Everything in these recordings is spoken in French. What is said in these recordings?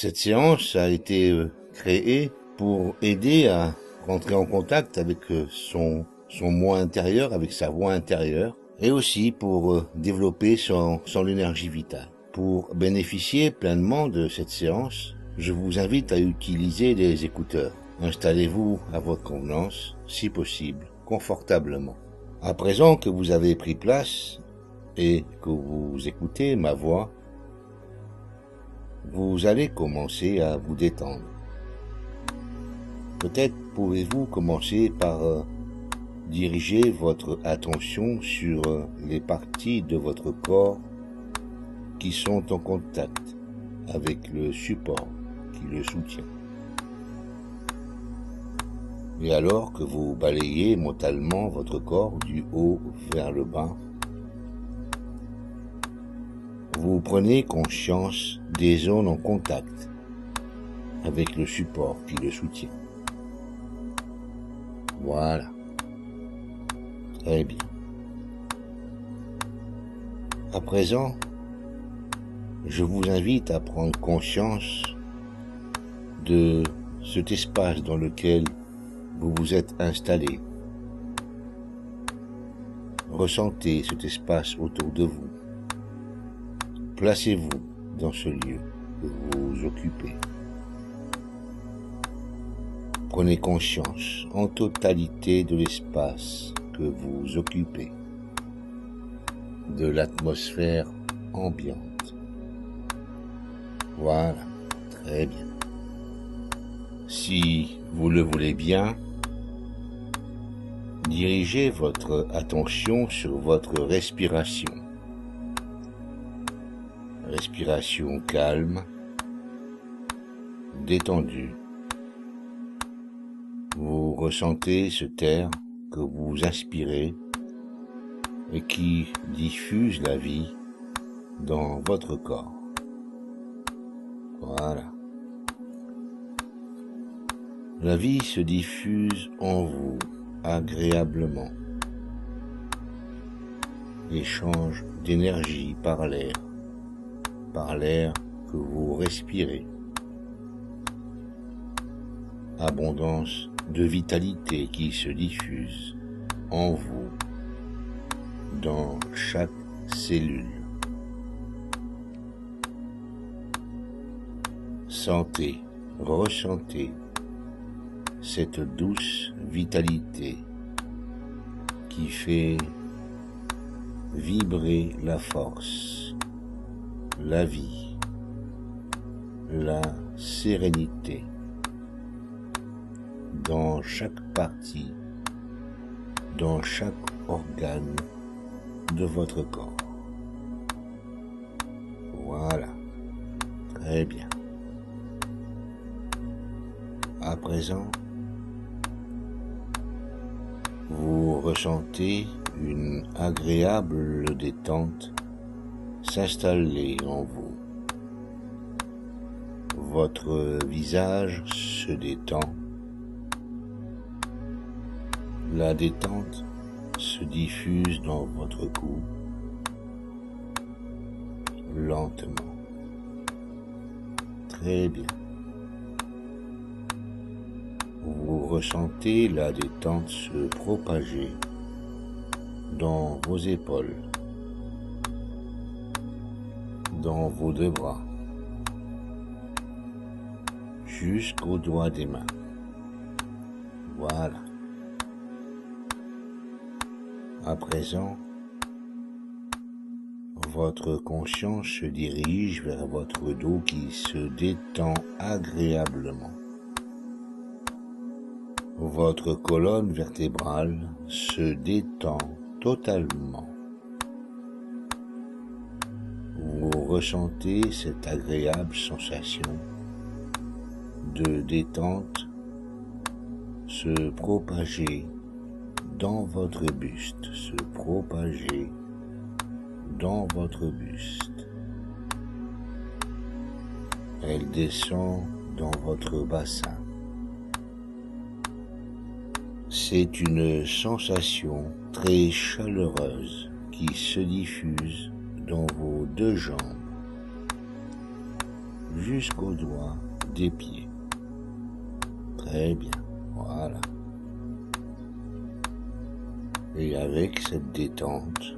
Cette séance a été créée pour aider à rentrer en contact avec son moi intérieur, avec sa voix intérieure, et aussi pour développer son énergie vitale. Pour bénéficier pleinement de cette séance, je vous invite à utiliser des écouteurs. Installez-vous à votre convenance, si possible, confortablement. À présent que vous avez pris place et que vous écoutez ma voix, vous allez commencer à vous détendre. Peut-être pouvez-vous commencer par diriger votre attention sur les parties de votre corps qui sont en contact avec le support qui le soutient. Et alors que vous balayez mentalement votre corps du haut vers le bas, vous prenez conscience des zones en contact avec le support qui le soutient. Voilà. Très bien. À présent, je vous invite à prendre conscience de cet espace dans lequel vous vous êtes installé. Ressentez cet espace autour de vous. Placez-vous dans ce lieu que vous occupez. Prenez conscience en totalité de l'espace que vous occupez, de l'atmosphère ambiante. Voilà, très bien. Si vous le voulez bien, dirigez votre attention sur votre respiration. Respiration calme, détendue. Vous ressentez cet air que vous inspirez et qui diffuse la vie dans votre corps. Voilà. La vie se diffuse en vous agréablement. Échange d'énergie par l'air que vous respirez. Abondance de vitalité qui se diffuse en vous, dans chaque cellule. Sentez, ressentez cette douce vitalité qui fait vibrer la force, la vie, la sérénité dans chaque partie, dans chaque organe de votre corps. Voilà, très bien. À présent, vous ressentez une agréable détente s'installer en vous. Votre visage se détend. La détente se diffuse dans votre cou, lentement. Très bien. Vous ressentez la détente se propager dans vos épaules, dans vos deux bras, jusqu'aux doigts des mains. Voilà. À présent, votre conscience se dirige vers votre dos qui se détend agréablement. Votre colonne vertébrale se détend totalement. Vous ressentez cette agréable sensation de détente se propager dans votre buste, se propager dans votre buste. Elle descend dans votre bassin. C'est une sensation très chaleureuse qui se diffuse dans vos deux jambes, jusqu'aux doigts des pieds. Très bien, voilà. Et avec cette détente,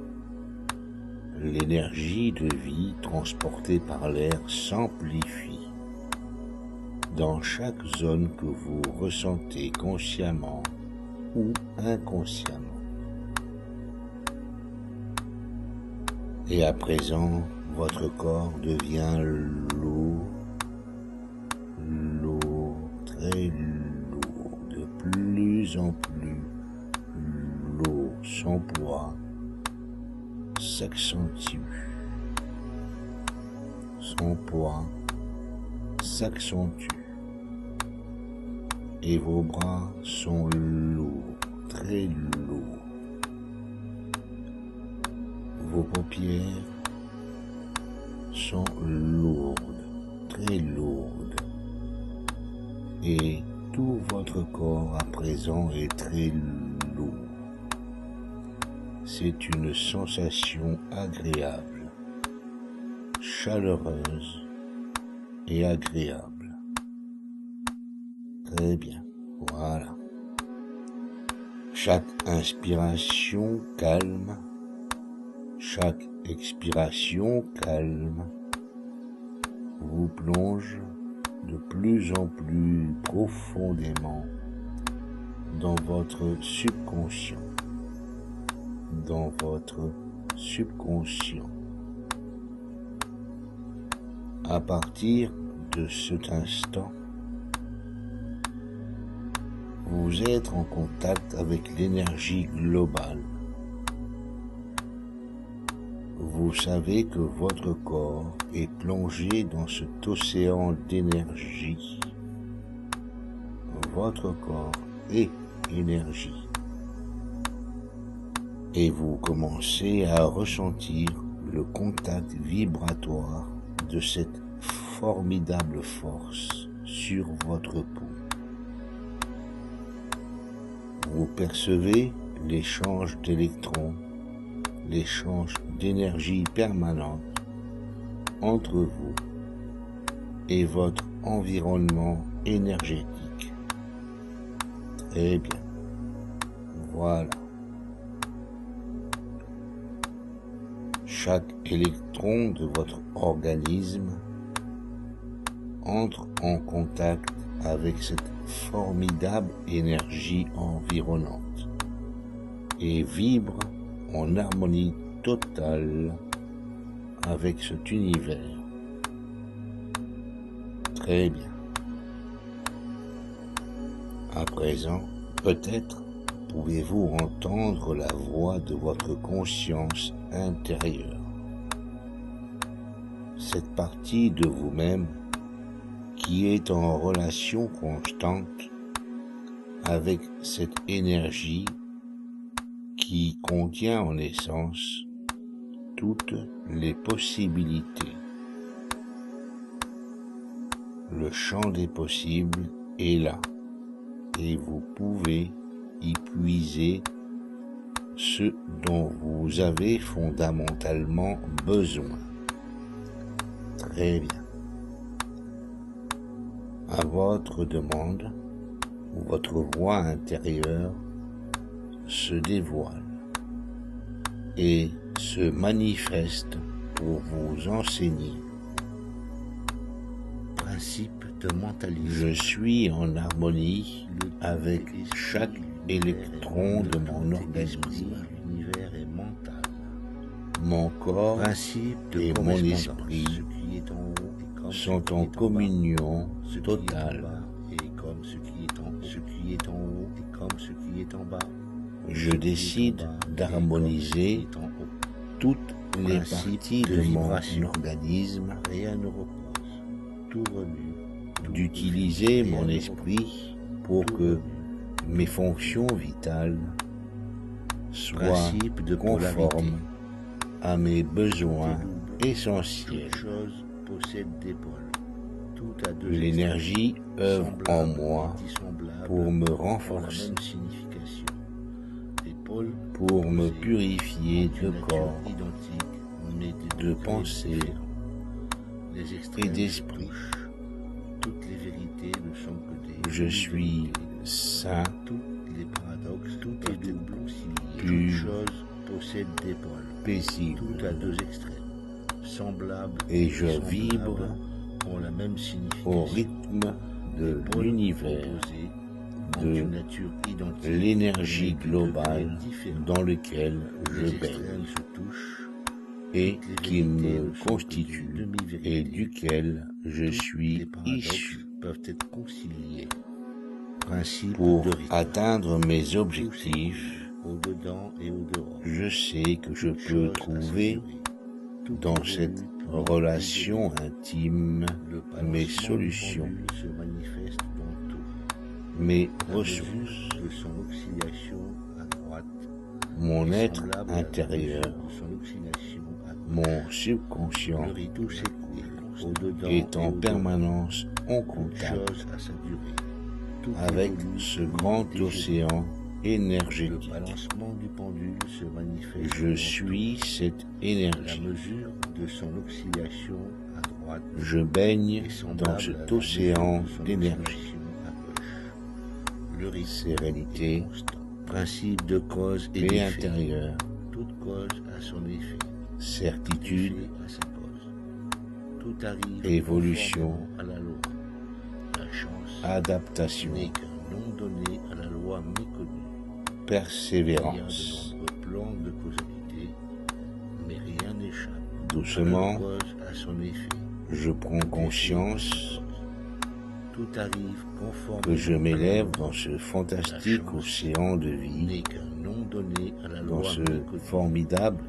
l'énergie de vie transportée par l'air s'amplifie dans chaque zone que vous ressentez consciemment ou inconsciemment. Et à présent, votre corps devient lourd, très lourd, de plus en plus lourd. Son poids s'accentue. Son poids s'accentue. Et vos bras sont lourds, très lourds. Vos paupières sont lourdes, très lourdes. Et tout votre corps à présent est très lourd. C'est une sensation agréable, chaleureuse et agréable. Très bien, voilà. Chaque inspiration calme, chaque expiration calme vous plonge de plus en plus profondément dans votre subconscient. Dans votre subconscient. À partir de cet instant, vous êtes en contact avec l'énergie globale. Vous savez que votre corps est plongé dans cet océan d'énergie. Votre corps est énergie. Et vous commencez à ressentir le contact vibratoire de cette formidable force sur votre peau. Vous percevez l'échange d'électrons, l'échange d'énergie permanente entre vous et votre environnement énergétique. Très bien. Voilà. Chaque électron de votre organisme entre en contact avec cette formidable énergie environnante et vibre en harmonie totale avec cet univers. Très bien. À présent, peut-être pouvez-vous entendre la voix de votre conscience intérieure. Cette partie de vous-même qui est en relation constante avec cette énergie qui contient en essence toutes les possibilités. Le champ des possibles est là et vous pouvez y puiser ce dont vous avez fondamentalement besoin. Très bien. À votre demande, votre voix intérieure se dévoile et se manifeste pour vous enseigner. Principe de mentalisme. Je suis en harmonie avec chaque électron de mon organisme. L'univers est mental. Mon corps et mon esprit sont en communion totale. Comme ce qui est en haut et comme ce qui est en bas. Je décide d'harmoniser toutes les parties de mon organisme. Rien ne repose, tout remue. D'utiliser mon esprit pour que mes fonctions vitales soient conformes à mes besoins essentiels. L'énergie œuvre en moi pour me renforcer, pour me purifier de corps, de pensée et d'esprit. Toutes les vérités ne sont que des Je suis saint, tous les paradoxes, tout est double, pur, toute chose possède des pôles, paisible, tout à deux extrêmes, semblables et je semblables vibre ont la même signification. au rythme de Les pôles l'univers, opposés ont de une nature identique, l'énergie mais de globale degrés différents. dans lequel je Les baigne extrêmes se touchent, et toutes les qui vérités me ne sont que constitue des demi-vérités. et duquel je Tous les suis paradoxes issu peuvent être conciliés. Principe pour de rythme. atteindre mes Tout objectifs. s'écoule au-dedans et au-dehors. Je sais que je Toute peux chose a sa trouver durée. Tout dans évolue cette pendant relation plusieurs intime Le mes balancement solutions, du pendule se manifeste dans tout. mes La ressources, mesure de son oscillation à droite mon est être semblable à la intérieur, mesure de son oscillation à gauche. mon subconscient Le rideau s'écoule au-dedans est et en au-dehors. permanence en Toute contact chose a sa durée. Tout avec évolue ce selon grand des océan Le énergétique. balancement du pendule se manifeste Je dans suis cette tout. La énergie. mesure de son oscillation à droite Je baigne est dans semblable à cet la mesure océan de son d'énergie. oscillation à gauche. Le rythme Sérénité, est constant. Principe de cause et paix d'effet. intérieure, Toute cause a son effet. certitude, Effet à sa cause. Tout arrive évolution, conformément à la loi. La chance adaptation, n'est qu'un nom donné à la loi méconnue. Il y a persévérance. de nombreux plans de causalité, mais rien n'échappe. Doucement, Chaque cause a son effet. je prends conscience Tout arrive conformément que je à la m'élève loi. dans ce fantastique océan de vie, N'est qu'un nom donné à la dans loi ce méconnue. formidable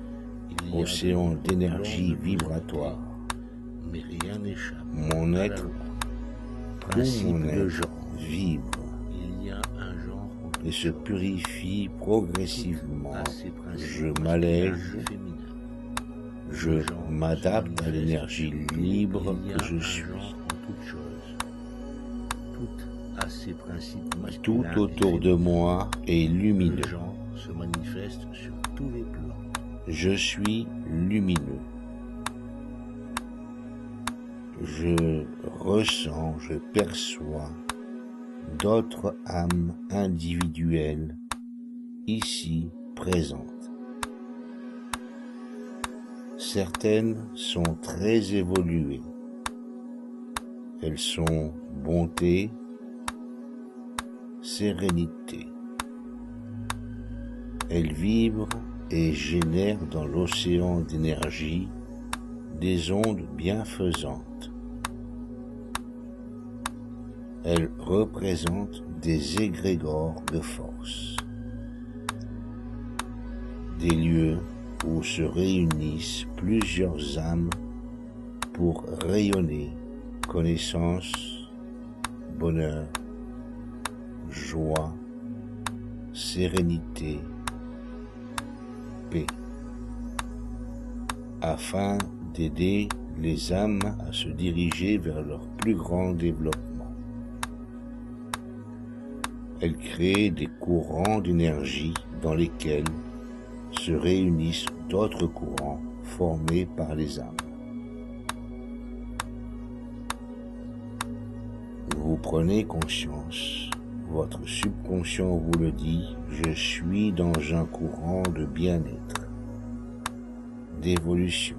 Il y a de océan nombreux d'énergie plans de vibratoire. causalité, mais rien n'échappe Mon à la être, loi. tout Principe mon de être genre. vibre Il y a un genre en et toute se chose. purifie progressivement. À ses principes Je masculin m'allège, et féminin. je Le genre m'adapte se à l'énergie manifeste. libre Il y a que je un suis. genre en toute chose. Tout a ses principes Tout masculins et autour de féminins. moi est Le lumineux. genre se manifeste sur tous les plans. Je suis lumineux. Je ressens, je perçois d'autres âmes individuelles ici présentes. Certaines sont très évoluées. Elles sont bonté, sérénité. Elles vibrent et génèrent dans l'océan d'énergie des ondes bienfaisantes. Elles représentent des égrégores de force, des lieux où se réunissent plusieurs âmes pour rayonner connaissance, bonheur, joie, sérénité, paix, afin d'aider les âmes à se diriger vers leur plus grand développement. Elle crée des courants d'énergie dans lesquels se réunissent d'autres courants formés par les âmes. Vous prenez conscience, votre subconscient vous le dit, je suis dans un courant de bien-être, d'évolution.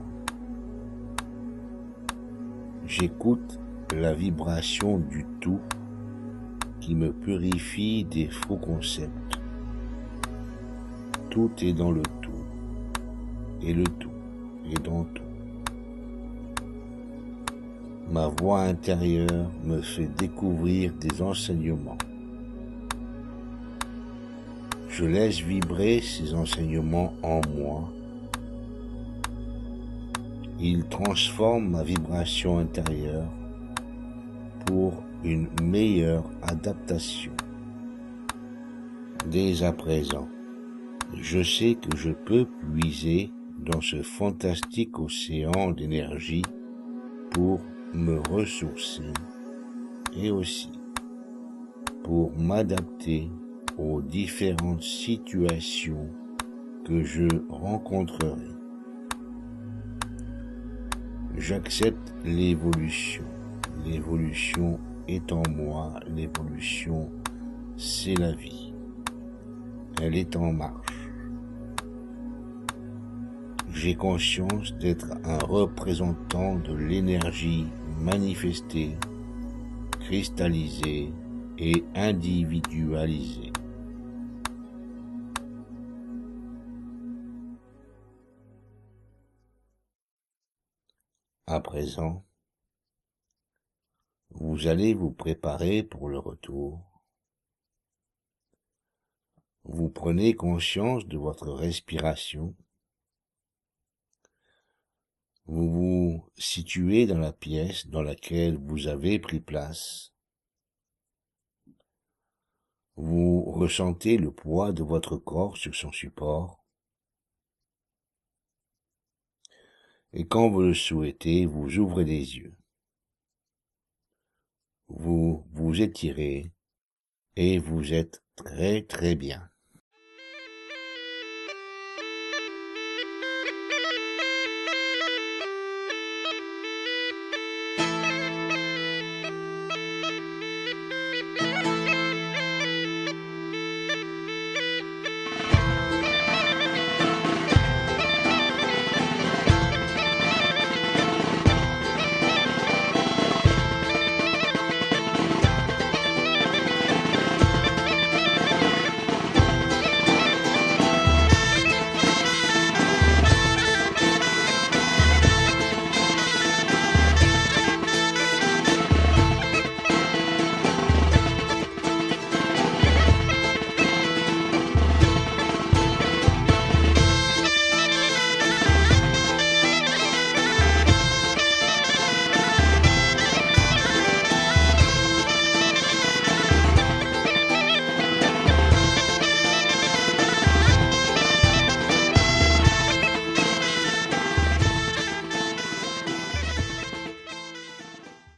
J'écoute la vibration du tout qui me purifie des faux concepts. Tout est dans le tout, et le tout est dans tout. Ma voix intérieure me fait découvrir des enseignements. Je laisse vibrer ces enseignements en moi. Ils transforment ma vibration intérieure pour une meilleure adaptation. Dès à présent, je sais que je peux puiser dans ce fantastique océan d'énergie pour me ressourcer et aussi pour m'adapter aux différentes situations que je rencontrerai. J'accepte l'évolution. L'évolution est en moi. L'évolution, c'est la vie. Elle est en marche. J'ai conscience d'être un représentant de l'énergie manifestée, cristallisée et individualisée. À présent, vous allez vous préparer pour le retour. Vous prenez conscience de votre respiration. Vous vous situez dans la pièce dans laquelle vous avez pris place. Vous ressentez le poids de votre corps sur son support. Et quand vous le souhaitez, vous ouvrez les yeux. Vous vous étirez et vous êtes très bien.